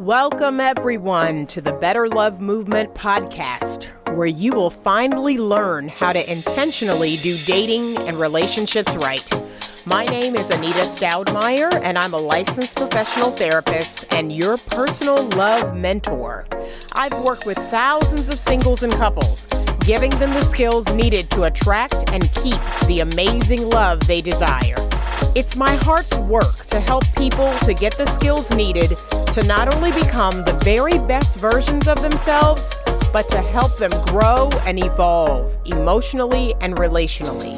Welcome, everyone, to the Better Love Movement podcast, where you will finally learn how to intentionally do dating and relationships right. My name is Anita Stoudemire, and I'm a licensed professional therapist and your personal love mentor. I've worked with thousands of singles and couples, giving them the skills needed to attract and keep the amazing love they desire. It's my heart's work to help people to get the skills needed to not only become the very best versions of themselves, but to help them grow and evolve emotionally and relationally.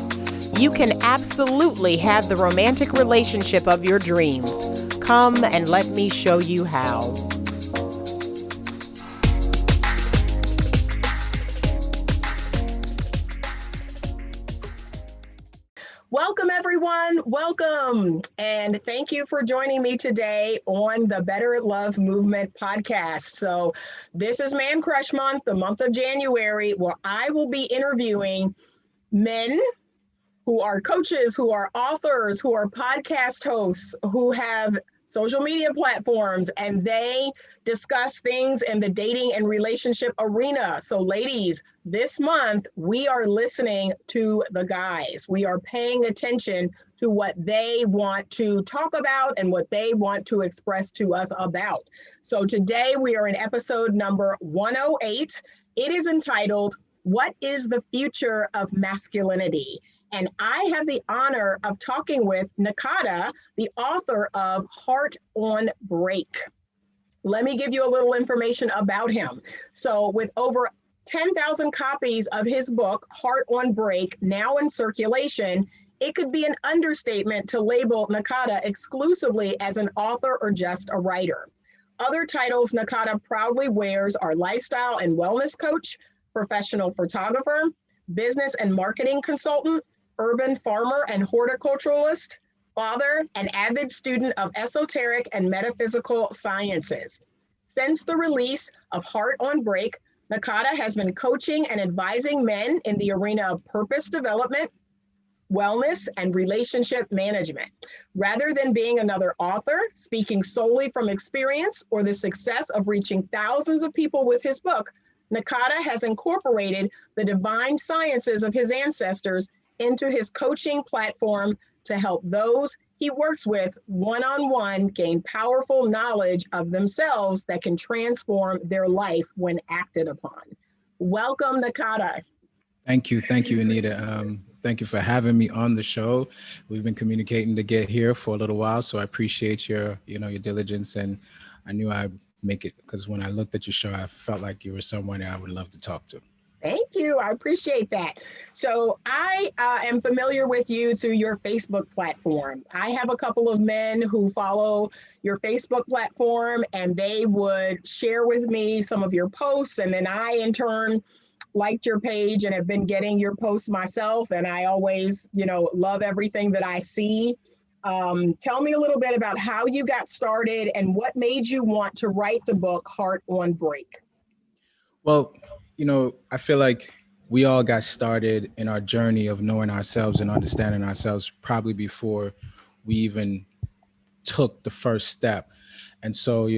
You can absolutely have the romantic relationship of your dreams. Come and let me show you how. Welcome, everyone. Welcome. And thank you for joining me today on the Better Love Movement podcast. So this is Man Crush Month, the month of January, where I will be interviewing men who are coaches, who are authors, who are podcast hosts, who have social media platforms, and they discuss things in the dating and relationship arena. So ladies, this month, we are listening to the guys. We are paying attention to what they want to talk about and what they want to express to us about. So today we are in episode number 108. It is entitled, What is the Future of Masculinity? And I have the honor of talking with Nakada, the author of Heart on Break. Let me give you a little information about him. So with over 10,000 copies of his book, Heart on Break, now in circulation, it could be an understatement to label Nakada exclusively as an author or just a writer. Other titles Nakada proudly wears are lifestyle and wellness coach, professional photographer, business and marketing consultant, urban farmer and horticulturist, father, and avid student of esoteric and metaphysical sciences. Since the release of Heart on Break, Nakada has been coaching and advising men in the arena of purpose development, wellness, and relationship management. Rather than being another author, speaking solely from experience or the success of reaching thousands of people with his book, Nakada has incorporated the divine sciences of his ancestors into his coaching platform to help those he works with one-on-one gain powerful knowledge of themselves that can transform their life when acted upon. Welcome, Nakada. Thank you, Anita. Thank you for having me on the show. We've been communicating to get here for a little while, so I appreciate your diligence, and I knew I'd make it because when I looked at your show, I felt like you were someone I would love to talk to. Thank you. I appreciate that. So I am familiar with you through your Facebook platform. I have a couple of men who follow your Facebook platform, and they would share with me some of your posts. And then I, in turn, liked your page and have been getting your posts myself. And I always, love everything that I see. Tell me a little bit about how you got started and what made you want to write the book, Heart on Break. Well, I feel like we all got started in our journey of knowing ourselves and understanding ourselves probably before we even took the first step. And so,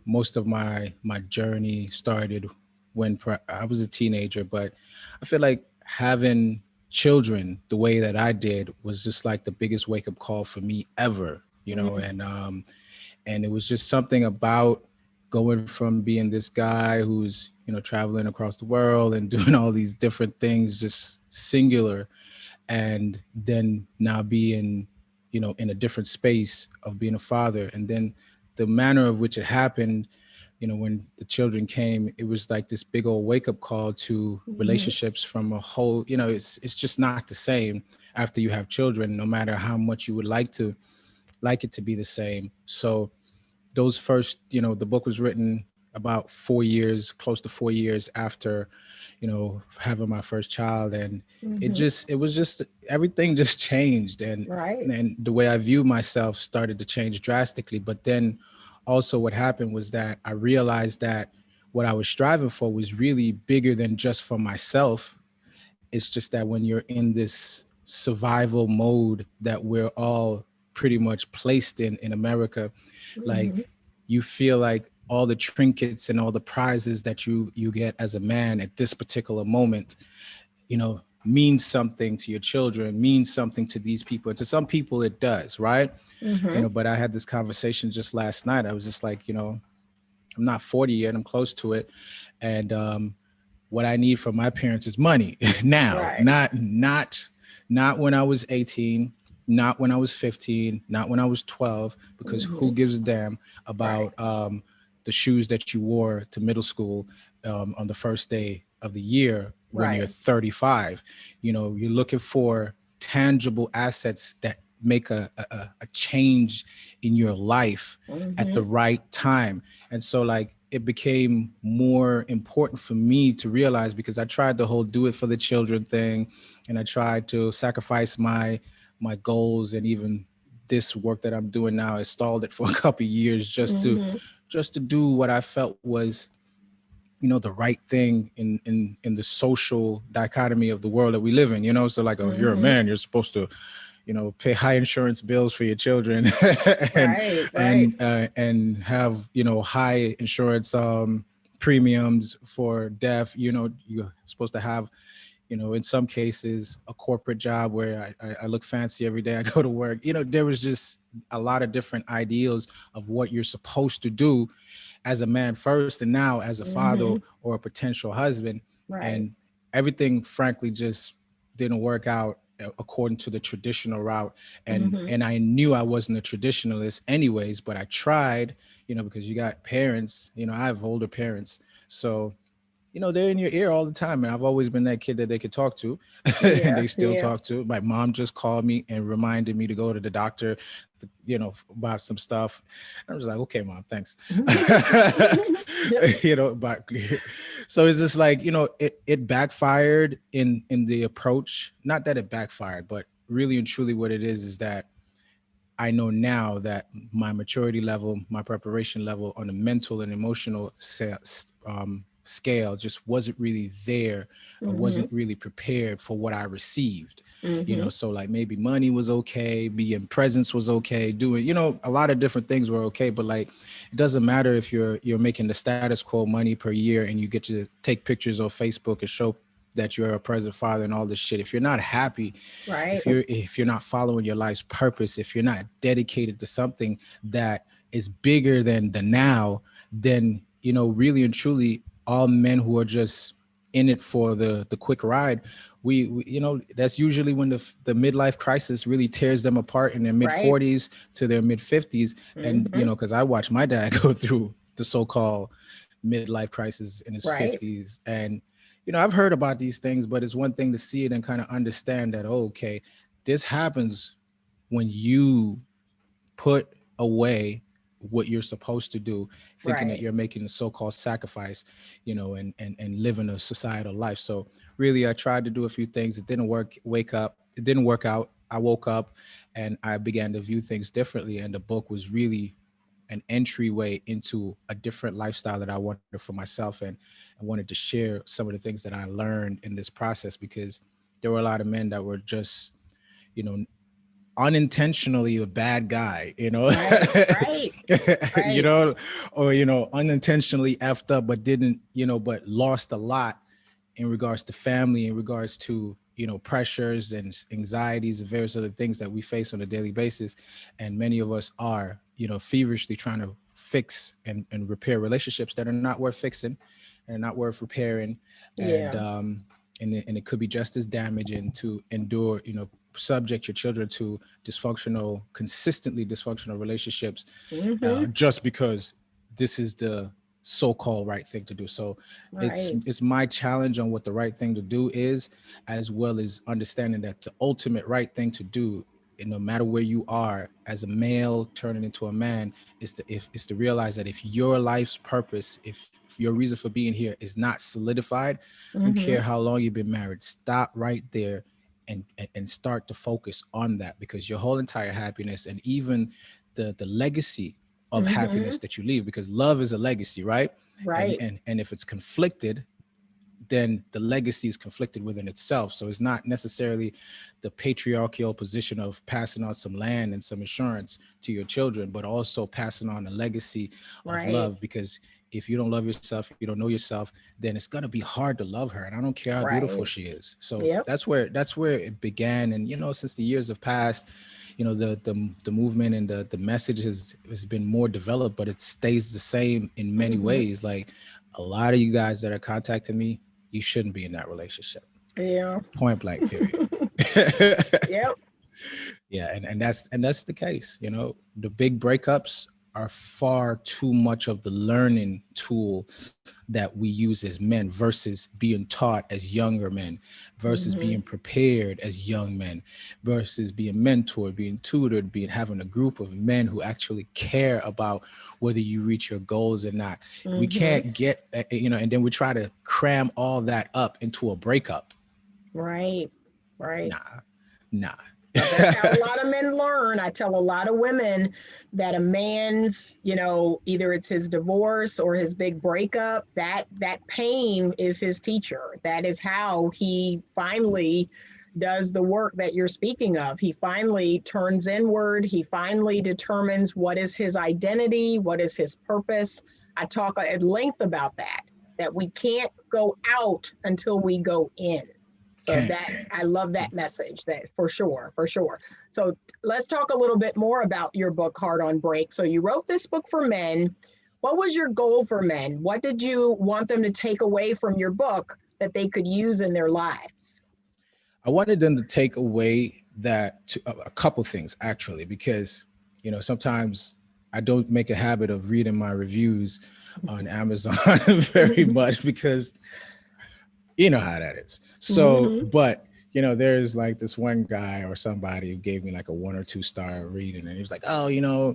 most of my journey started when I was a teenager, but I feel like having children the way that I did was just like the biggest wake up call for me ever, and it was just something about going from being this guy who's, traveling across the world and doing all these different things, just singular, and then now being, in a different space of being a father. And then the manner of which it happened, when the children came, it was like this big old wake up call to relationships from a whole, it's just not the same after you have children, no matter how much you would like it to be the same. So those first, the book was written about 4 years, close to 4 years after, having my first child. And everything just changed. And, and the way I view myself started to change drastically. But then also what happened was that I realized that what I was striving for was really bigger than just for myself. It's just that when you're in this survival mode that we're all pretty much placed in America, like you feel like all the trinkets and all the prizes that you get as a man at this particular moment, means something to your children, means something to these people. And to some people it does, right? Mm-hmm. But I had this conversation just last night. I was just like, I'm not 40 yet, I'm close to it. And what I need from my parents is money now, Right. not when I was 18, not when I was 15, not when I was 12, because Mm-hmm. who gives a damn Right. about the shoes that you wore to middle school on the first day of the year when you're Right. 35. You're looking for tangible assets that make a change in your life at Mm-hmm. the right time. And so like it became more important for me to realize, because I tried the whole do it for the children thing, and I tried to sacrifice my goals, and even this work that I'm doing now, I stalled it for a couple of years Mm-hmm. just to do what I felt was the right thing in the social dichotomy of the world that we live in. So like, oh, you're a Mm-hmm. man, you're supposed to pay high insurance bills for your children and Right. Right. and have high insurance premiums for death. You're supposed to have in some cases a corporate job where I look fancy every day I go to work. There was just a lot of different ideals of what you're supposed to do as a man first, and now as a father Mm-hmm. or a potential husband. Right. And everything frankly just didn't work out according to the traditional route. and Mm-hmm. and I knew I wasn't a traditionalist anyways, but I tried, because you got parents, I have older parents, so they're in your ear all the time. And I've always been that kid that they could talk to and Yeah. they still Yeah. talk to. My mom just called me and reminded me to go to the doctor, buy some stuff. And I was like, okay, mom, thanks. Yep. But so it's just like, it backfired in the approach. Not that it backfired, but really and truly what it is that I know now that my maturity level, my preparation level on the mental and emotional scale just wasn't really there. I Mm-hmm. wasn't really prepared for what I received. Mm-hmm. So like maybe money was okay, being presence was okay, doing, a lot of different things were okay, but like it doesn't matter if you're making the status quo money per year and you get to take pictures on Facebook and show that you're a present father and all this shit. If you're not happy, Right. if you're not following your life's purpose, if you're not dedicated to something that is bigger than the now, then really and truly all men who are just in it for the quick ride, we that's usually when the midlife crisis really tears them apart in their mid Right. 40s to their mid 50s. And Mm-hmm. because I watched my dad go through the so-called midlife crisis in his Right. 50s. And I've heard about these things, but it's one thing to see it and kind of understand that, oh, okay, this happens when you put away what you're supposed to do, thinking that Right. you're making a so-called sacrifice, and living a societal life. So really, I tried to do a few things. It didn't work. It didn't work out. I woke up and I began to view things differently. And the book was really an entryway into a different lifestyle that I wanted for myself. And I wanted to share some of the things that I learned in this process, because there were a lot of men that were just, you know, unintentionally a bad guy, Right. Right. you Right. know, or, unintentionally effed up, but didn't, but lost a lot in regards to family, in regards to, pressures and anxieties and various other things that we face on a daily basis. And many of us are, feverishly trying to fix and repair relationships that are not worth fixing and not worth repairing. And, Yeah. and it could be just as damaging to endure, subject your children to consistently dysfunctional relationships, Mm-hmm. just because this is the so-called right thing to do. So Right. it's my challenge on what the right thing to do is, as well as understanding that the ultimate right thing to do, and no matter where you are as a male turning into a man, is to realize that if your life's purpose, if your reason for being here is not solidified, I don't Mm-hmm. care how long you've been married, stop right there and start to focus on that, because your whole entire happiness, and even the legacy of Mm-hmm. happiness that you leave, because love is a legacy, right? and Right. and and if it's conflicted, then the legacy is conflicted within itself. So it's not necessarily the patriarchal position of passing on some land and some insurance to your children, but also passing on a legacy of Right. love. Because if you don't love yourself, you don't know yourself, then it's gonna be hard to love her. And I don't care how beautiful Right. she is. So Yep. that's where it began. And since the years have passed, the movement and the message has been more developed, but it stays the same in many Hmm. ways. Like a lot of you guys that are contacting me, you shouldn't be in that relationship. Yeah. Point blank, period. Yep. Yeah, and that's the case. The big breakups are far too much of the learning tool that we use as men versus being taught as younger men, versus Hmm. being prepared as young men, versus being mentored, being tutored, being having a group of men who actually care about whether you reach your goals or not. We Hmm. can't get and then we try to cram all that up into a breakup. Right. Right. Nah, nah. But that's how a lot of men learn. I tell a lot of women that a man's, either it's his divorce or his big breakup, that pain is his teacher. That is how he finally does the work that you're speaking of. He finally turns inward. He finally determines what is his identity, what is his purpose. I talk at length about that we can't go out until we go in. So Can't. that I love that message, that for sure, for sure. So let's talk a little bit more about your book, Heart on Break. So you wrote this book for men. What was your goal for men? What did you want them to take away from your book that they could use in their lives? I wanted them to take away a couple things actually, because sometimes I don't make a habit of reading my reviews on Amazon very much, because you know how that is. So, Mm-hmm. but there's like this one guy or somebody who gave me like a 1 or 2 star reading, and he was like, oh,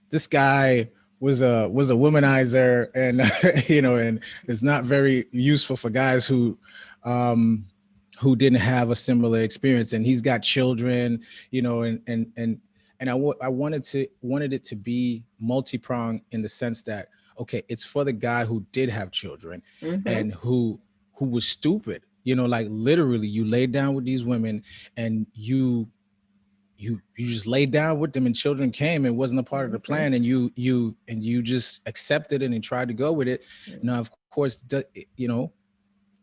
this guy was a womanizer, and and it's not very useful for guys who didn't have a similar experience, and he's got children, and I wanted it to be multi-pronged, in the sense that, okay, it's for the guy who did have children Mm-hmm. and who was stupid, like literally you laid down with these women, and you just laid down with them, and children came. It wasn't a part of the Mm-hmm. plan, and you just accepted it and tried to go with it. Now, of course,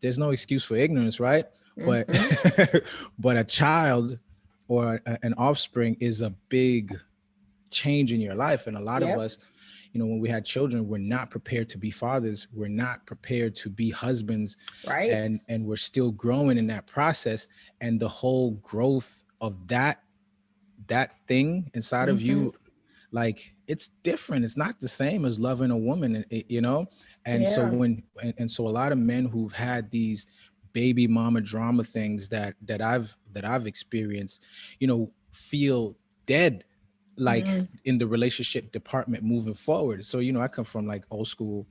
there's no excuse for ignorance, right? But Mm-hmm. but a child or an offspring is a big change in your life. And a lot of Yep. us, when we had children, we're not prepared to be fathers, we're not prepared to be husbands, Right. and we're still growing in that process. And the whole growth of that thing inside of Mm-hmm. you, like, it's different. It's not the same as loving a woman, and so Yeah. so a lot of men who've had these baby mama drama things that I've experienced, feel dead, like, Mm-hmm. in the relationship department moving forward. So I come from like old school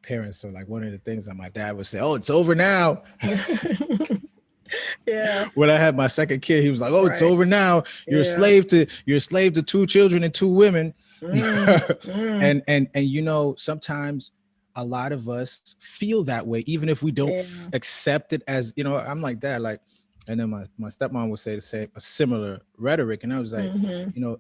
parents. So like one of the things that my dad would say, oh, it's over now. Yeah. When I had my second kid, he was like, oh, it's Right. over now. You're a Yeah. slave to 2 children and 2 women. Mm. Mm. And sometimes a lot of us feel that way, even if we don't Yeah. accept it as, I'm like that. Like, and then my stepmom would say the same, a similar rhetoric. And I was like, Mm-hmm.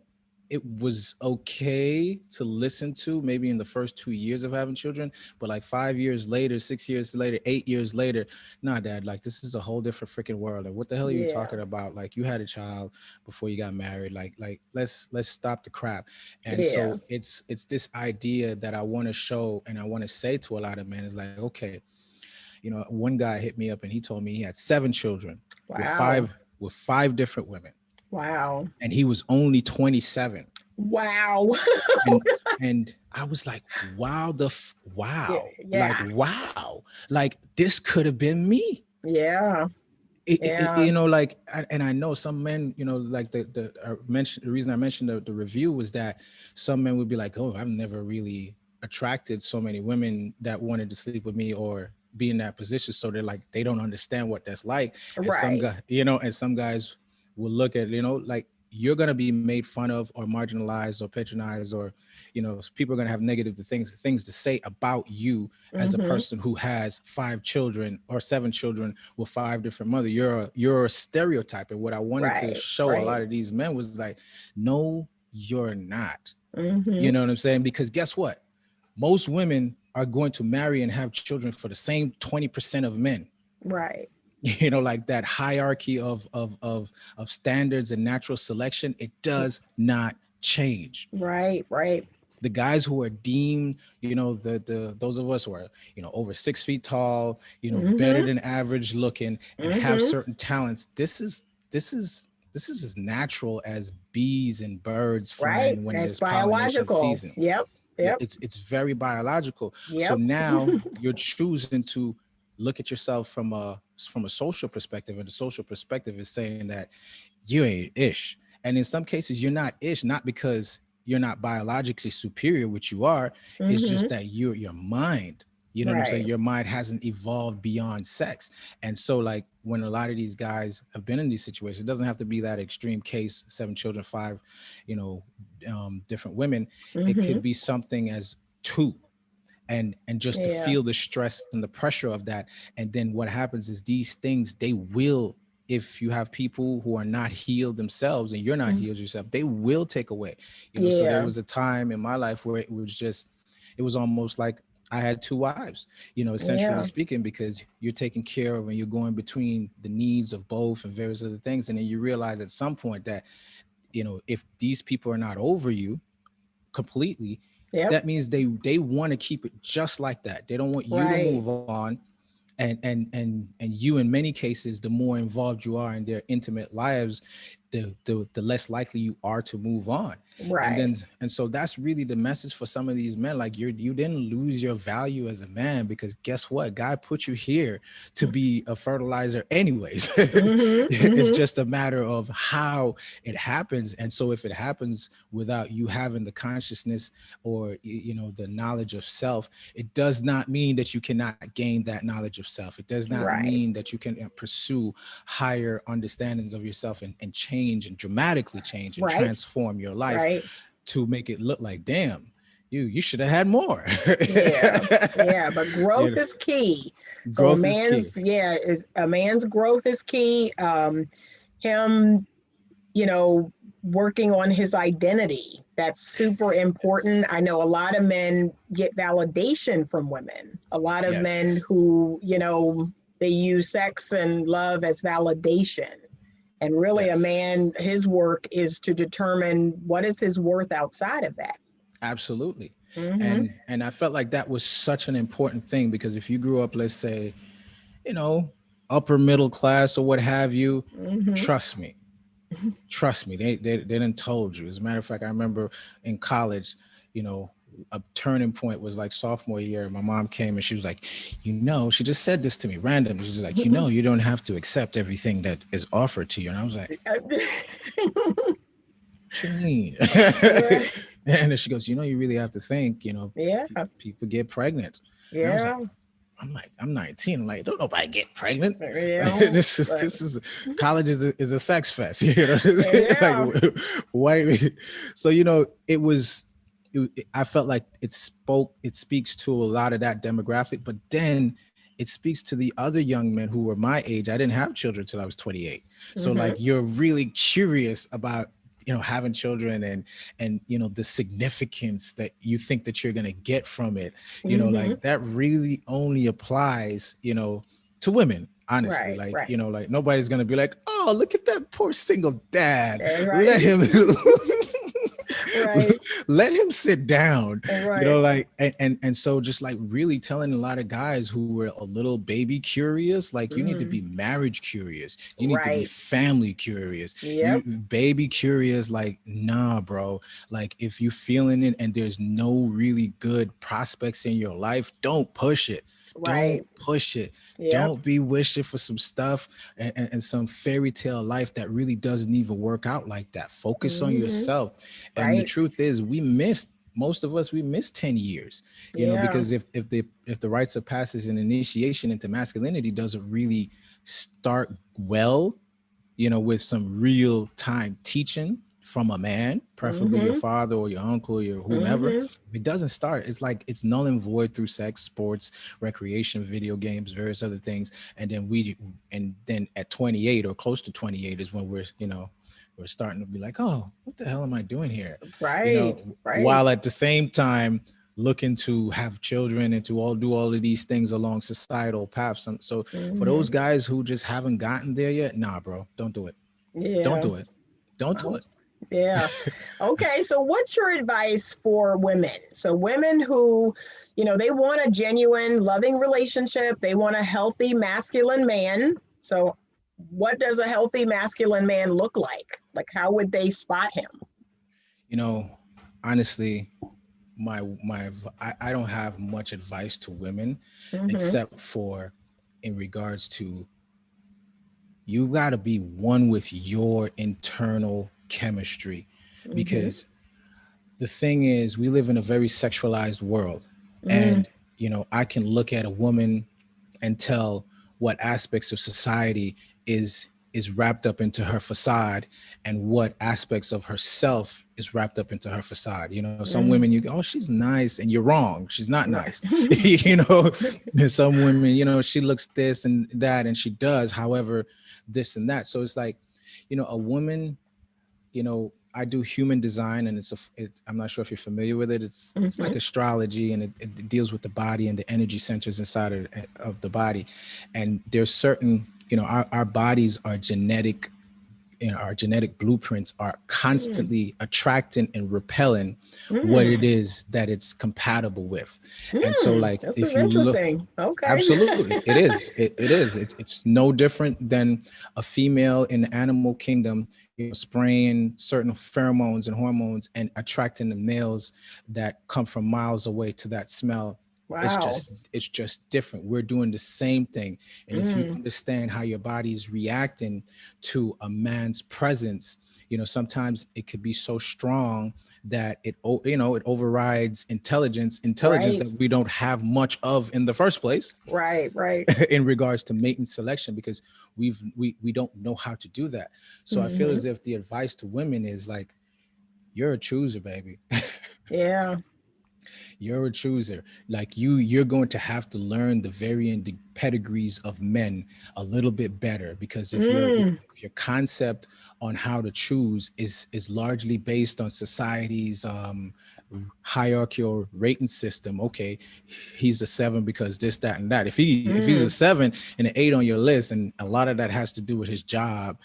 it was okay to listen to maybe in the first 2 years of having children, but like 5 years later, 6 years later, 8 years later, nah, dad, like, this is a whole different freaking world. Like, what the hell are you Yeah. talking about? Like, you had a child before you got married. Like let's stop the crap. And Yeah. so it's this idea that I want to show, and I want to say to a lot of men, is like, okay, one guy hit me up and he told me he had 7 children with Wow. five different women, Wow. and he was only 27. Wow. and and I was like, wow, Yeah. wow, like, Yeah. wow, like, this could have been me. Yeah. Yeah. Like, and I know some men, like the reason I mentioned the review was that some men would be like, oh, I've never really attracted so many women that wanted to sleep with me or be in that position. So they're like, they don't understand what that's like. And some Right. guy, and some guys will look at, like, you're going to be made fun of or marginalized or patronized, or, people are going to have negative things to say about you as a Mm-hmm. person who has 5 children or 7 children with 5 different mothers. You're a stereotype. And what I wanted to Right. show a Right. lot of these men was like, no, you're not. You Mm-hmm. know what I'm saying? Because guess what? Most women are going to marry and have children for the same 20% of men. Right. Like that hierarchy of standards and natural selection, it does not change. Right. Right. The guys who are deemed, the those of us who are, over 6 feet tall, better Mm-hmm. than average looking and have Mm-hmm. certain talents, this is as natural as bees and birds Right. flying when That's there's pollination biological. season. Yep. Yeah, Yep. it's very biological. So Yep. now you're choosing to look at yourself from a social perspective, and the social perspective is saying that you ain't ish. And in some cases, you're not ish, not because you're not biologically superior, which you are. It's Mm-hmm. just that your mind, you know what I'm saying? Right. Your mind hasn't evolved beyond sex. And so, like, when a lot of these guys have been in these situations, it doesn't have to be that extreme case, 7 children, 5, different women. It Mm-hmm. could be something as 2, and just to Yeah. feel the stress and the pressure of that. And then what happens is these things, they will, if you have people who are not healed themselves and you're not Mm. healed yourself, they will take away. So there Yeah. was a time in my life where it was almost like I had 2 wives, essentially Yeah. speaking, because you're taking care of and you're going between the needs of both and various other things. And then you realize at some point that, if these people are not over you completely, Yep. that means they want to keep it just like that. They don't want you to Right. move on. And you, in many cases, the more involved you are in their intimate lives, the less likely you are to move on. Right. And so that's really the message for some of these men. Like, you didn't lose your value as a man, because guess what? God put you here to be a fertilizer anyways. Mm-hmm. It's Mm-hmm. just a matter of how it happens. And so if it happens without you having the consciousness or, the knowledge of self, it does not mean that you cannot gain that knowledge of self. It does not Right. mean that you can pursue higher understandings of yourself and change and dramatically change and Right. transform your life Right. to make it look like, damn, you should have had more. Yeah. Yeah. But growth You is key. So Growth is key. is a man's growth is key. Him, you know, working on his identity. That's super important. I know a lot of men get validation from women. A lot of men Yes, who, they use sex and love as validation. And really, a yes, man, his work is to determine what is his worth outside of that. absolutely. Mm-hmm. And I felt like that was such an important thing, because if you grew up, let's say, you know, upper middle class or what have you, Mm-hmm. trust me, they didn't told you. As a matter of fact, I remember in college, a turning point was like sophomore year. My mom came and she was like, she just said this to me randomly. She's like, you don't have to accept everything that is offered to you. And I was like, what you mean? Right. And then she goes, you really have to think, Yeah. people get pregnant. And I was like, Yeah. I'm 19. I'm like, don't nobody get pregnant. Yeah. This is college is a sex fest. You know what I'm saying? Yeah. Like, why? So, I felt like it speaks to a lot of that demographic, but then it speaks to the other young men who were my age. I didn't have children till I was 28. So Mm-hmm. like, you're really curious about, having children and, the significance that you think that you're going to get from it, Mm-hmm. like that really only applies, to women. Honestly, Right. like, Right. like nobody's going to be like, oh, look at that poor single dad. Right. Let him Right. let him sit down, Right. like, and so just like really telling a lot of guys who were a little baby curious, like, you need to Mm-hmm. be marriage curious, you need to be Right. family curious, you Yep. baby curious, like, nah, bro, like, if you feeling it and there's no really good prospects in your life, don't push it. Right. Don't push it. Yep. Don't be wishing for some stuff and some fairy tale life that really doesn't even work out like that. Focus on Mm-hmm. yourself. And the Right. truth is, most of us, we missed 10 years, Yeah. because if the rites of passage and initiation into masculinity doesn't really start well, with some real time teaching, from a man, preferably your Mm-hmm. father or your uncle or your whomever. Mm-hmm. If it doesn't start, it's like it's null and void through sex, sports, recreation, video games, various other things. And then at 28 or close to 28 is when we're starting to be like, oh, what the hell am I doing here? Right. Right. While at the same time looking to have children and to all do all of these things along societal paths. So for those Mm-hmm. guys who just haven't gotten there yet, nah, bro, don't do it. Don't Yeah. do it. Don't do Well, it. yeah. Okay. So, what's your advice for women? So, women who, they want a genuine, loving relationship, they want a healthy, masculine man. So, what does a healthy, masculine man look like? Like, how would they spot him? You know, honestly, I don't have much advice to women Mm-hmm. except for in regards to you got to be one with your internal chemistry, Mm-hmm. because the thing is we live in a very sexualized world. Mm, And I can look at a woman and tell what aspects of society is wrapped up into her facade and what aspects of herself is wrapped up into her facade. Some women mm, you go, oh, she's nice, and you're wrong, she's not nice. right. There's some women, she looks this and that and she does however this and that. So it's like, a woman, I do human design, and I'm not sure if you're familiar with it. It's like Mm-hmm. astrology, and it deals with the body and the energy centers inside of the body. And there's certain, our bodies are genetic, our genetic blueprints are Mm, constantly attracting and repelling what it mm, is that it's compatible with. And so mm. like This is if you look, interesting. Okay. absolutely, it is. It is. It's no different than a female in the animal kingdom, spraying certain pheromones and hormones and attracting the males that come from miles away to that smell. Wow. It's just different. We're doing the same thing. And if you Mm, understand how your body is reacting to a man's presence, sometimes it could be so strong that it overrides intelligence right. that we don't have much of in the first place. Right. Right. In regards to mating selection, because we don't know how to do that. So I feel Mm-hmm. as if the advice to women is like, you're a chooser, baby. Yeah. You're a chooser. Like you're going to have to learn the varying pedigrees of men a little bit better, because Mm, if your concept on how to choose is largely based on society's hierarchical rating system. Okay, he's a 7 because this, that, and that. If he's a mm, 7 and an 8 on your list, and a lot of that has to do with his job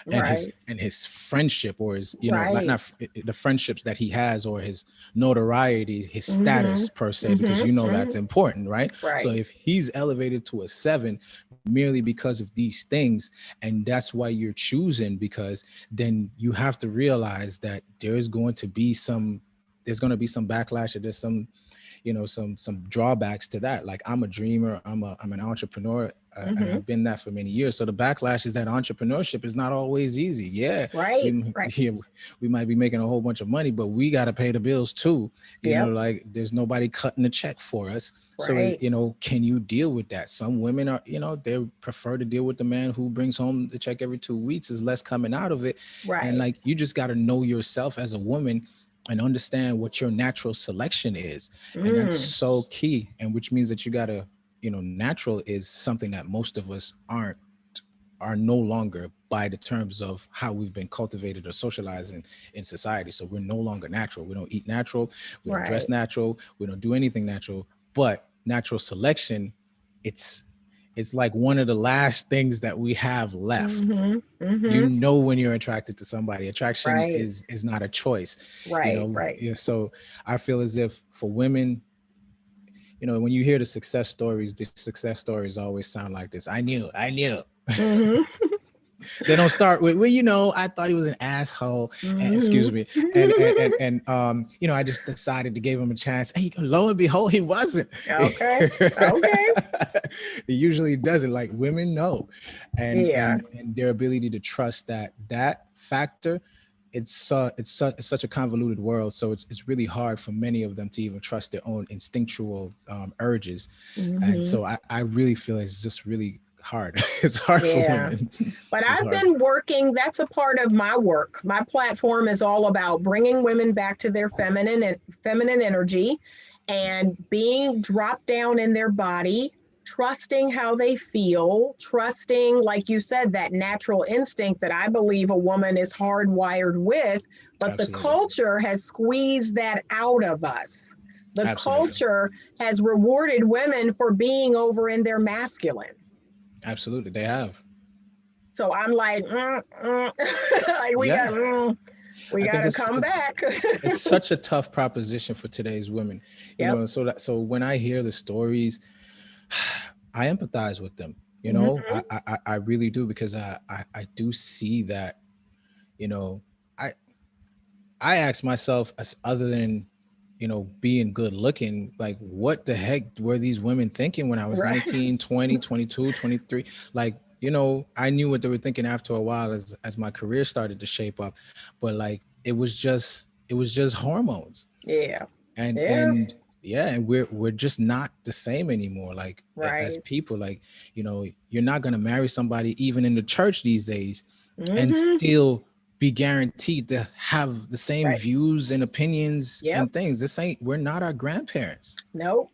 right. and his friendship, or his, Right. the friendships that he has, or his notoriety, his Mm-hmm. status per se, because Mm-hmm. that's Mm-hmm. important, right? So Right. if he's elevated to a 7 merely because of these things, and that's why you're choosing, because then you have to realize that there's going to be some backlash, or there's some some drawbacks to that. Like, I'm a dreamer, I'm an entrepreneur, and Mm-hmm. I've been that for many years. So the backlash is that entrepreneurship is not always easy. Yeah, Right. we Right. yeah, we might be making a whole bunch of money, but we got to pay the bills too. Yep. Like, there's nobody cutting the check for us. So Right. can you deal with that? Some women are, they prefer to deal with the man who brings home the check every 2 weeks, is less coming out of it. And Right. like, you just got to know yourself as a woman and understand what your natural selection is. And that's Mm, so key. And which means that you got to, natural is something that most of us are no longer, by the terms of how we've been cultivated or socialized in society. So we're no longer natural. We don't eat natural. We don't dress right. natural. We don't do anything natural. But natural selection, it's it's like one of the last things that we have left. Mm-hmm. Mm-hmm. When you're attracted to somebody, attraction Right. is not a choice. Right. Right. Yeah, so I feel as if for women, when you hear the success stories always sound like this: I knew. Mm-hmm. They don't start with, well, I thought he was an asshole. Excuse Mm-hmm. me. And I just decided to give him a chance. And lo and behold, he wasn't. Okay. Okay. It usually doesn't. Like, women know. And Yeah. and and their ability to trust that factor, it's such a convoluted world. So it's really hard for many of them to even trust their own instinctual urges. And Mm-hmm. so I really feel it's just really hard. It's hard for Yeah. women. But It's I've hard. been working, that's a part of my work. My platform is all about bringing women back to their feminine energy and being dropped down in their body, trusting how they feel, trusting, like you said, that natural instinct that I believe a woman is hardwired with, but the Absolutely. culture has squeezed that out of us. The Absolutely. culture has rewarded women for being over in their masculine. Absolutely. They have. So I'm like, like Yeah. we I got think to come back. it's such a tough proposition for today's women, Yep. so when I hear the stories, I empathize with them. Mhm. I really do, because I do see that, you know, I I ask myself, as other than, being good looking, like, what the heck were these women thinking when I was Right. 19, 20, 22, 23? Like, I knew what they were thinking after a while, as my career started to shape up. But like, it was just hormones. Yeah. Yeah. And yeah, and we're just not the same anymore. Like, as Right. people, like, you're not going to marry somebody even in the church these days and Mhm. still be guaranteed to have the same Right. views and opinions Yep. and things. We're not our grandparents. Nope.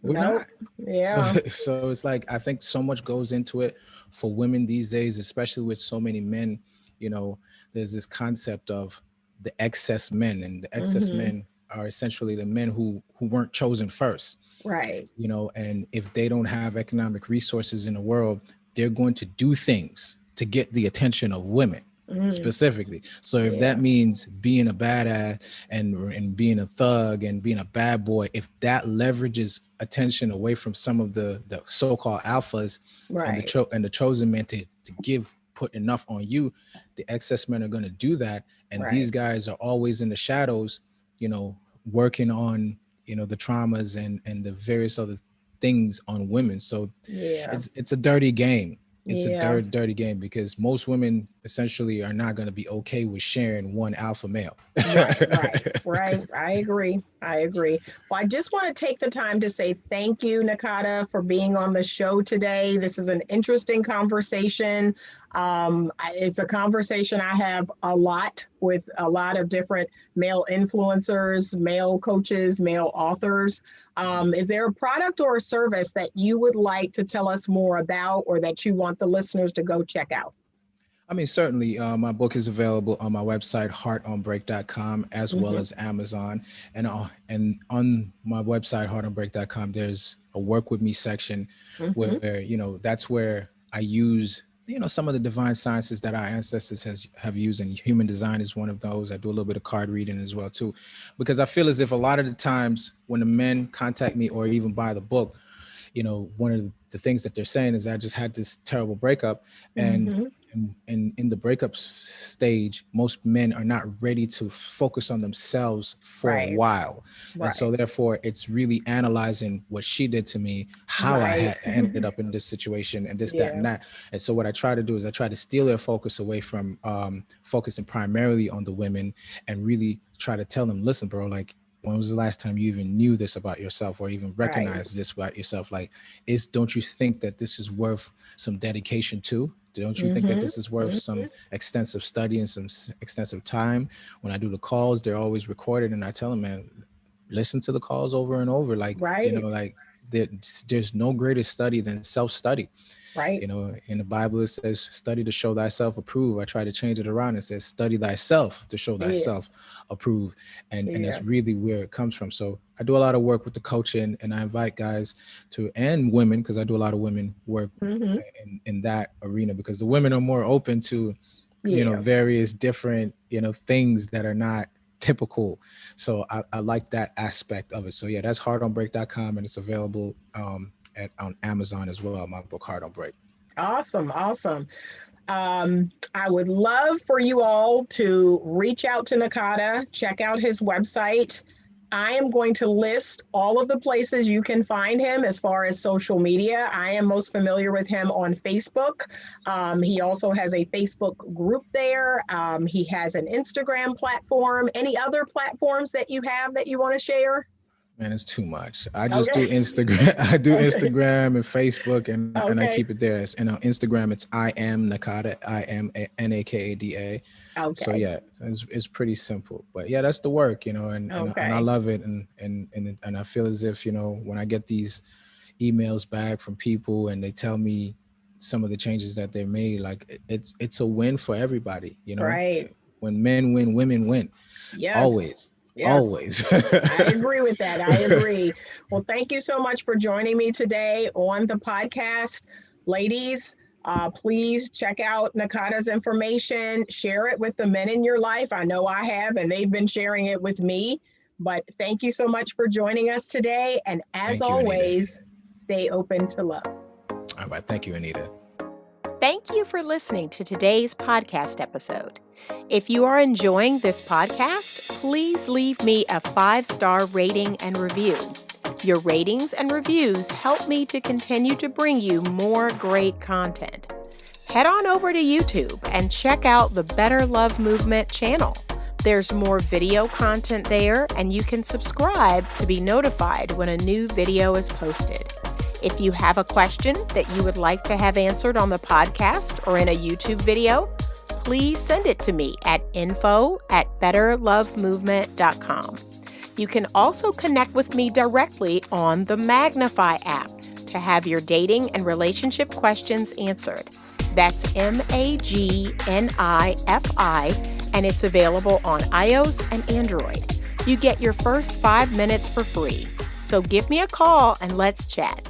We're Nope. not. So Yeah. so it's like, I think so much goes into it for women these days, especially with so many men. you know there's this concept of the excess men, and the excess Mhm. men are essentially the men who weren't chosen first. Right. And if they don't have economic resources in the world, they're going to do things to get the attention of women Mm. specifically. So if that Yeah. means being a badass and being a thug and being a bad boy, if that leverages attention away from some of the so-called alphas and Right. the chosen men to give put enough on you, the excess men are going to do that. And Right. these guys are always in the shadows, working on the traumas and the various other things on women. So Yeah. it's a dirty game. It's a Yeah. dirty game, because most women essentially are not going to be okay with sharing one alpha male. Right, right, right. I agree. I agree. Well, I just want to take the time to say thank you, Nakada, for being on the show today. This is an interesting conversation. It's a conversation I have a lot with a lot of different male influencers, male coaches, male authors. Is there a product or a service that you would like to tell us more about, or that you want the listeners to go check out? I mean, certainly, my book is available on my website, heartonbreak.com, as well Hmm. as Amazon. And on my website, heartonbreak.com, there's a work with me section Hmm. where, that's where I use, some of the divine sciences that our ancestors have used, and human design is one of those. I do a little bit of card reading as well, too, because I feel as if a lot of the times when the men contact me or even buy the book, one of the things that they're saying is, I just had this terrible breakup, and Hmm. and in the breakup stage, most men are not ready to focus on themselves for a Right, while. And so right, therefore, it's really analyzing what she did to me, how I right. had ended up in this situation, and this, that, and Yeah. that. And so what I try to do is I try to steal their focus away from focusing primarily on the women, and really try to tell them, listen, bro, like, when was the last time you even knew this about yourself, or even Right. recognized this about yourself? Like, don't you think that this is worth some dedication to? Don't you think that Hmm. this is worth some extensive study and some extensive time? When I do the calls, they're always recorded, and I tell them, man, listen to the calls over and over. Like, Right. like, there's no greater study than self-study. Right. In the Bible, it says, study to show thyself approved. I try to change it around. It says, study thyself to show Yes. thyself approved. And Yeah. that's really where it comes from. So I do a lot of work with the coaching, and I invite guys and women, because I do a lot of women work Hmm. in that arena, because the women are more open to, Yeah. various different, things that are not typical. So I like that aspect of it. So yeah, that's heartonbreak.com, and it's available on Amazon as well. My book, Heart on Break. Awesome. Awesome. I would love for you all to reach out to Nakada, check out his website. I am going to list all of the places you can find him as far as social media. I am most familiar with him on Facebook. He also has a Facebook group there. He has an Instagram platform. Any other platforms that you have that you want to share? Man, it's too much. I just do Instagram. I do Instagram and Facebook, and I keep it there. And on Instagram, it's I am Nakada. I am Nakada. Okay. So yeah, it's pretty simple. But yeah, that's the work, and I love it, and I feel as if, when I get these emails back from people and they tell me some of the changes that they made, like it's a win for everybody. Right. When men win, women win. Yes. Always. Yes. Always. I agree with that. I agree. Well, thank you so much for joining me today on the podcast. Ladies, please check out Nakada's information, share it with the men in your life. I know I have, and they've been sharing it with me. But thank you so much for joining us today. And as always, stay open to love. All right. Thank you, Anita. Thank you for listening to today's podcast episode. If you are enjoying this podcast, please leave me a 5-star rating and review. Your ratings and reviews help me to continue to bring you more great content. Head on over to YouTube and check out the Better Love Movement channel. There's more video content there, and you can subscribe to be notified when a new video is posted. If you have a question that you would like to have answered on the podcast or in a YouTube video, please send it to me at info@betterlovemovement.com. You can also connect with me directly on the Magnify app to have your dating and relationship questions answered. That's MAGNIFI, and it's available on iOS and Android. You get your first 5 minutes for free. So give me a call and let's chat.